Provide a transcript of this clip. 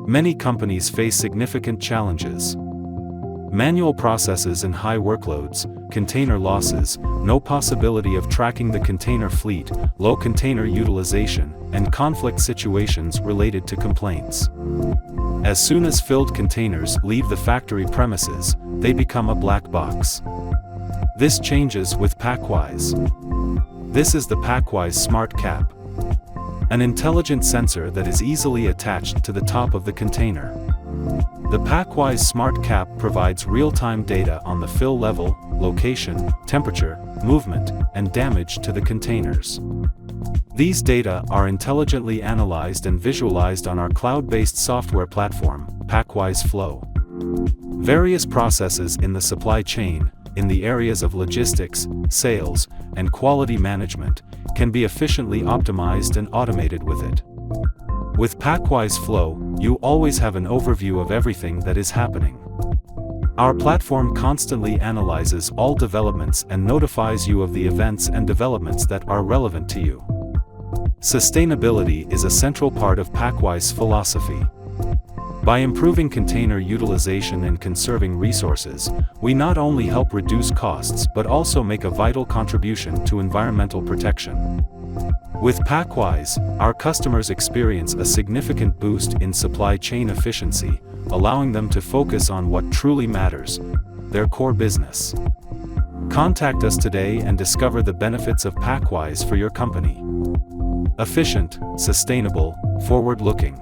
Many companies face significant challenges. Manual processes and high workloads, container losses, no possibility of tracking the container fleet, low container utilization, and conflict situations related to complaints. As soon as filled containers leave the factory premises, they become a black box. This changes with Packwise. This is the Packwise Smart Cap, an intelligent sensor that is easily attached to the top of the container. The Packwise Smart Cap provides real-time data on the fill level, location, temperature, movement, and damage to the containers. These data are intelligently analyzed and visualized on our cloud-based software platform, Packwise Flow. Various processes in the supply chain, in the areas of logistics, sales, and quality management, can be efficiently optimized and automated with it. With Packwise Flow, you always have an overview of everything that is happening. Our platform constantly analyzes all developments and notifies you of the events and developments that are relevant to you. Sustainability is a central part of Packwise philosophy. By improving container utilization and conserving resources, we not only help reduce costs but also make a vital contribution to environmental protection. With Packwise, our customers experience a significant boost in supply chain efficiency, allowing them to focus on what truly matters, their core business. Contact us today and discover the benefits of Packwise for your company. Efficient, sustainable, forward-looking.